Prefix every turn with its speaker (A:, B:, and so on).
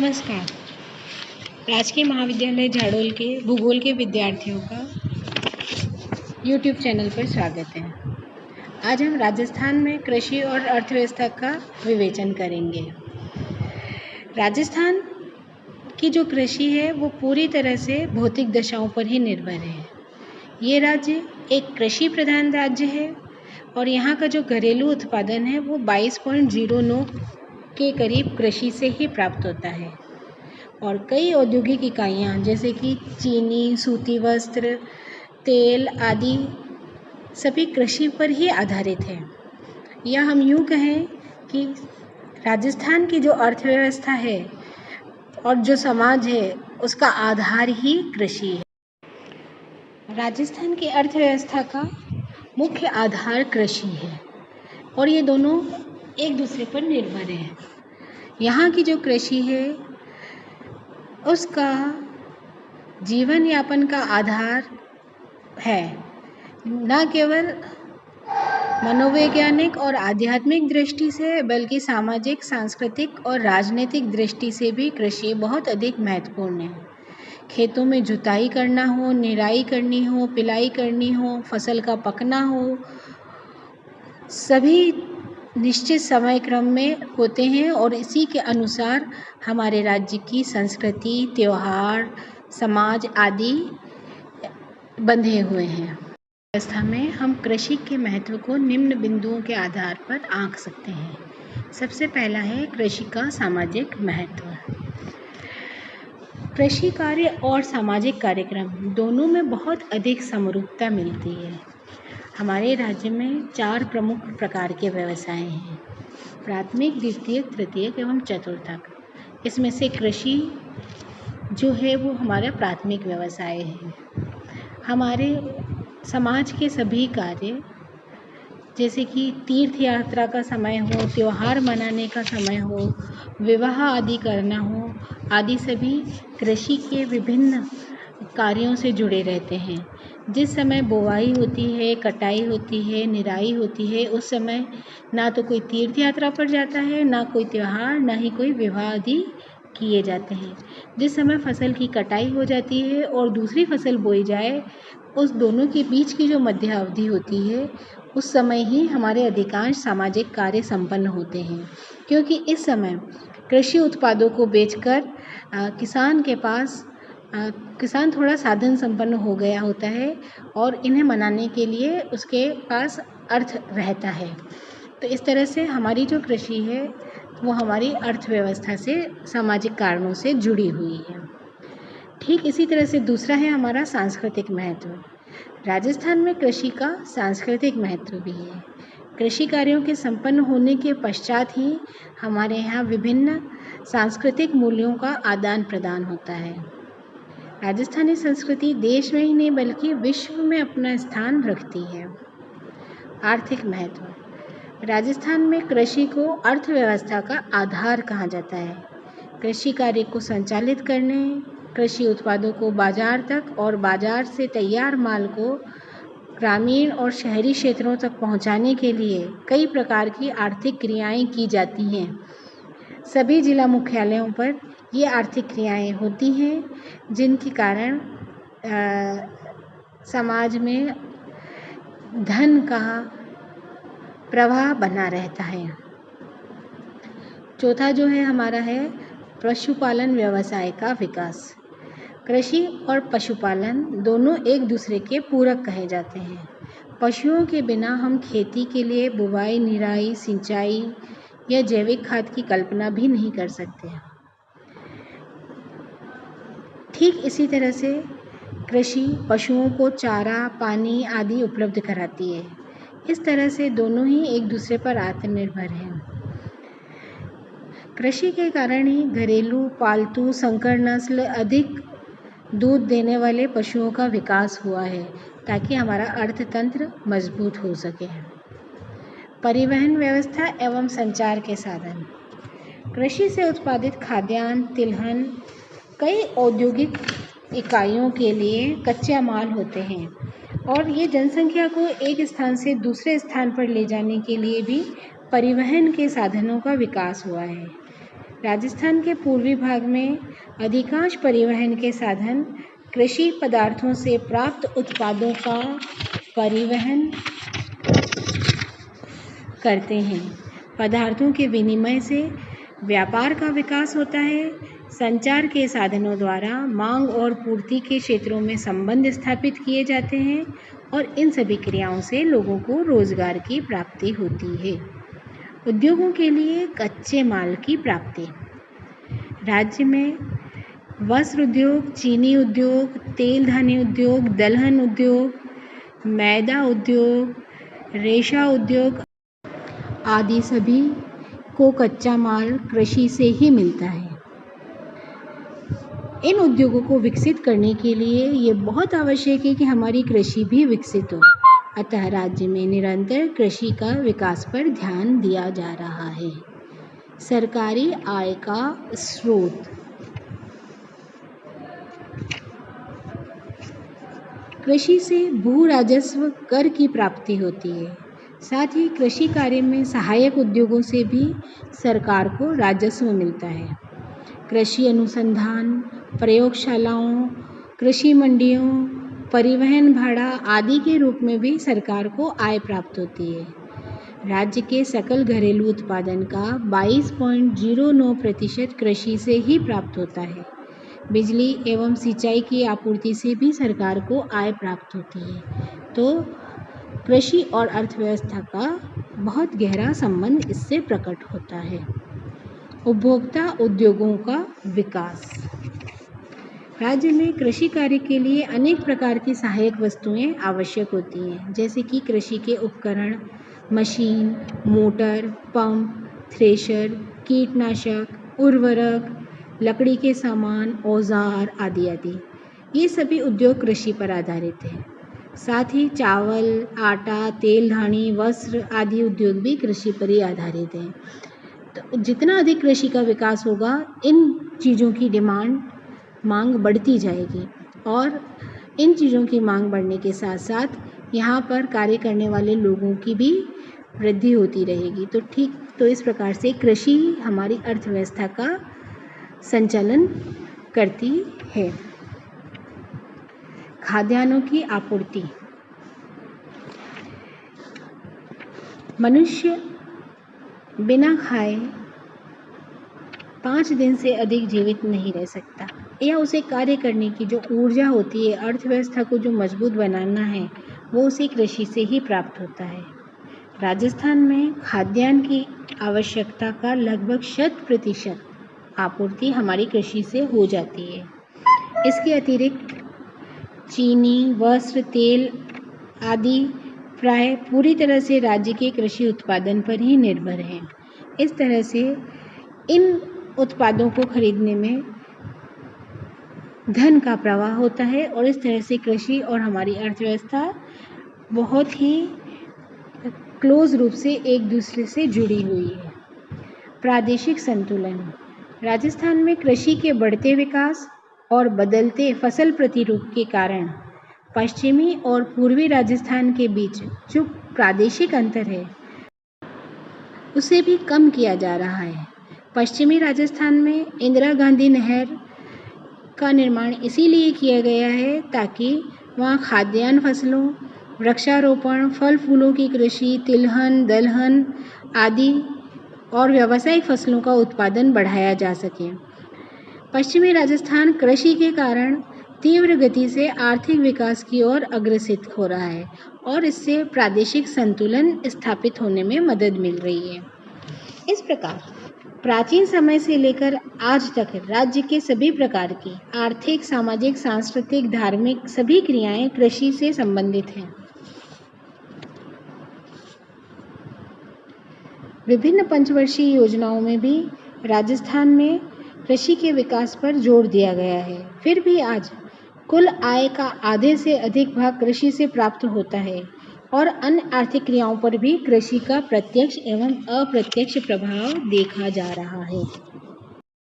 A: नमस्कार। राजकीय महाविद्यालय झाड़ोल के भूगोल के विद्यार्थियों का यूट्यूब चैनल पर स्वागत है। आज हम राजस्थान में कृषि और अर्थव्यवस्था का विवेचन करेंगे। राजस्थान की जो कृषि है वो पूरी तरह से भौतिक दशाओं पर ही निर्भर है। ये राज्य एक कृषि प्रधान राज्य है और यहाँ का जो घरेलू उत्पादन है वो 22.09 के करीब कृषि से ही प्राप्त होता है और कई औद्योगिक इकाइयाँ जैसे कि चीनी, सूती वस्त्र, तेल आदि सभी कृषि पर ही आधारित है। या हम यूँ कहें कि राजस्थान की जो अर्थव्यवस्था है और जो समाज है उसका आधार ही कृषि है। राजस्थान की अर्थव्यवस्था का मुख्य आधार कृषि है और ये दोनों एक दूसरे पर निर्भर है। यहाँ की जो कृषि है उसका जीवन यापन का आधार है, न केवल मनोवैज्ञानिक और आध्यात्मिक दृष्टि से बल्कि सामाजिक, सांस्कृतिक और राजनीतिक दृष्टि से भी कृषि बहुत अधिक महत्वपूर्ण है। खेतों में जुताई करना हो, निराई करनी हो, पिलाई करनी हो, फसल का पकना हो, सभी निश्चित समय क्रम में होते हैं और इसी के अनुसार हमारे राज्य की संस्कृति, त्योहार, समाज आदि बंधे हुए हैं। व्यवस्था में हम कृषि के महत्व को निम्न बिंदुओं के आधार पर आंक सकते हैं। सबसे पहला है कृषि का सामाजिक महत्व। कृषि कार्य और सामाजिक कार्यक्रम दोनों में बहुत अधिक समरूपता मिलती है। हमारे राज्य में 4 प्रमुख प्रकार के व्यवसाय हैं: प्राथमिक, द्वितीयक, तृतीयक एवं चतुर्थक। इसमें से कृषि जो है वो हमारा प्राथमिक व्यवसाय है। हमारे समाज के सभी कार्य जैसे कि तीर्थ यात्रा का समय हो, त्योहार मनाने का समय हो, विवाह आदि करना हो, आदि सभी कृषि के विभिन्न कार्यों से जुड़े रहते हैं। जिस समय बुवाई होती है, कटाई होती है, निराई होती है, उस समय ना तो कोई तीर्थ यात्रा पर जाता है, ना कोई त्योहार, ना ही कोई विवाह आदि किए जाते हैं। जिस समय फसल की कटाई हो जाती है और दूसरी फसल बोई जाए, उस दोनों के बीच की जो मध्य अवधि होती है उस समय ही हमारे अधिकांश सामाजिक कार्य संपन्न होते हैं, क्योंकि इस समय कृषि उत्पादों को बेचकर किसान थोड़ा साधन संपन्न हो गया होता है और इन्हें मनाने के लिए उसके पास अर्थ रहता है। तो इस तरह से हमारी जो कृषि है वो हमारी अर्थव्यवस्था से, सामाजिक कारणों से जुड़ी हुई है। ठीक इसी तरह से दूसरा है हमारा सांस्कृतिक महत्व। राजस्थान में कृषि का सांस्कृतिक महत्व भी है। कृषि कार्यों के संपन्न होने के पश्चात ही हमारे यहाँ विभिन्न सांस्कृतिक मूल्यों का आदान प्रदान होता है। राजस्थानी संस्कृति देश में ही नहीं बल्कि विश्व में अपना स्थान रखती है। आर्थिक महत्व। राजस्थान में कृषि को अर्थव्यवस्था का आधार कहा जाता है। कृषि कार्य को संचालित करने, कृषि उत्पादों को बाजार तक और बाजार से तैयार माल को ग्रामीण और शहरी क्षेत्रों तक पहुंचाने के लिए कई प्रकार की आर्थिक क्रियाएं की जाती हैं। सभी जिला मुख्यालयों पर ये आर्थिक क्रियाएं होती हैं, जिनके कारण समाज में धन का प्रवाह बना रहता है। चौथा जो है हमारा है पशुपालन व्यवसाय का विकास। कृषि और पशुपालन दोनों एक दूसरे के पूरक कहे जाते हैं। पशुओं के बिना हम खेती के लिए बुवाई, निराई, सिंचाई या जैविक खाद की कल्पना भी नहीं कर सकते। ठीक इसी तरह से कृषि पशुओं को चारा, पानी आदि उपलब्ध कराती है। इस तरह से दोनों ही एक दूसरे पर आत्मनिर्भर हैं। कृषि के कारण ही घरेलू, पालतू, संकर नस्ल, अधिक दूध देने वाले पशुओं का विकास हुआ है ताकि हमारा अर्थतंत्र मजबूत हो सके। परिवहन व्यवस्था एवं संचार के साधन। कृषि से उत्पादित खाद्यान्न, तिलहन कई औद्योगिक इकाइयों के लिए कच्चा माल होते हैं और ये जनसंख्या को एक स्थान से दूसरे स्थान पर ले जाने के लिए भी परिवहन के साधनों का विकास हुआ है। राजस्थान के पूर्वी भाग में अधिकांश परिवहन के साधन कृषि पदार्थों से प्राप्त उत्पादों का परिवहन करते हैं। पदार्थों के विनिमय से व्यापार का विकास होता है। संचार के साधनों द्वारा मांग और पूर्ति के क्षेत्रों में संबंध स्थापित किए जाते हैं और इन सभी क्रियाओं से लोगों को रोजगार की प्राप्ति होती है। उद्योगों के लिए कच्चे माल की प्राप्ति। राज्य में वस्त्र उद्योग, चीनी उद्योग, तेल धानी उद्योग, दलहन उद्योग, मैदा उद्योग, रेशा उद्योग आदि सभी को कच्चा माल कृषि से ही मिलता है। इन उद्योगों को विकसित करने के लिए ये बहुत आवश्यक है कि हमारी कृषि भी विकसित हो। अतः राज्य में निरंतर कृषि का विकास पर ध्यान दिया जा रहा है। सरकारी आय का स्रोत। कृषि से भू राजस्व कर की प्राप्ति होती है। साथ ही कृषि कार्य में सहायक उद्योगों से भी सरकार को राजस्व मिलता है। कृषि अनुसंधान, प्रयोगशालाओं, कृषि मंडियों, परिवहन भाड़ा आदि के रूप में भी सरकार को आय प्राप्त होती है। राज्य के सकल घरेलू उत्पादन का 22.09% कृषि से ही प्राप्त होता है। बिजली एवं सिंचाई की आपूर्ति से भी सरकार को आय प्राप्त होती है। तो कृषि और अर्थव्यवस्था का बहुत गहरा संबंध इससे प्रकट होता है। उपभोक्ता उद्योगों का विकास। राज्य में कृषि कार्य के लिए अनेक प्रकार की सहायक वस्तुएं आवश्यक होती हैं, जैसे कि कृषि के उपकरण, मशीन, मोटर, पंप, थ्रेशर, कीटनाशक, उर्वरक, लकड़ी के सामान, औजार आदि आदि। ये सभी उद्योग कृषि पर आधारित हैं। साथ ही चावल, आटा, तेल धानी, वस्त्र आदि उद्योग भी कृषि पर ही आधारित हैं। तो जितना अधिक कृषि का विकास होगा, इन चीज़ों की मांग बढ़ती जाएगी और इन चीज़ों की मांग बढ़ने के साथ साथ यहाँ पर कार्य करने वाले लोगों की भी वृद्धि होती रहेगी। तो इस प्रकार से कृषि हमारी अर्थव्यवस्था का संचालन करती है। खाद्यान्नों की आपूर्ति। मनुष्य बिना खाए 5 दिन से अधिक जीवित नहीं रह सकता। या उसे कार्य करने की जो ऊर्जा होती है, अर्थव्यवस्था को जो मजबूत बनाना है, वो उसे कृषि से ही प्राप्त होता है। राजस्थान में खाद्यान्न की आवश्यकता का लगभग 100% आपूर्ति हमारी कृषि से हो जाती है। इसके अतिरिक्त चीनी, वस्त्र, तेल आदि प्राय पूरी तरह से राज्य के कृषि उत्पादन पर ही निर्भर हैं। इस तरह से इन उत्पादों को खरीदने में धन का प्रवाह होता है और इस तरह से कृषि और हमारी अर्थव्यवस्था बहुत ही क्लोज रूप से एक दूसरे से जुड़ी हुई है। प्रादेशिक संतुलन। राजस्थान में कृषि के बढ़ते विकास और बदलते फसल प्रतिरूप के कारण पश्चिमी और पूर्वी राजस्थान के बीच जो प्रादेशिक अंतर है, उसे भी कम किया जा रहा है। पश्चिमी राजस्थान में इंदिरा गांधी नहर का निर्माण इसीलिए किया गया है ताकि वहाँ खाद्यान्न फसलों, वृक्षारोपण, फल फूलों की कृषि, तिलहन, दलहन आदि और व्यावसायिक फसलों का उत्पादन बढ़ाया जा सके। पश्चिमी राजस्थान कृषि के कारण तीव्र गति से आर्थिक विकास की ओर अग्रसित हो रहा है और इससे प्रादेशिक संतुलन स्थापित होने में मदद मिल रही है। इस प्रकार प्राचीन समय से लेकर आज तक राज्य के सभी प्रकार की आर्थिक, सामाजिक, सांस्कृतिक, धार्मिक सभी क्रियाएं कृषि से संबंधित हैं। विभिन्न पंचवर्षीय योजनाओं में भी राजस्थान में कृषि के विकास पर जोर दिया गया है। फिर भी आज कुल आय का आधे से अधिक भाग कृषि से प्राप्त होता है और अन्य आर्थिक क्रियाओं पर भी कृषि का प्रत्यक्ष एवं अप्रत्यक्ष प्रभाव देखा जा रहा है।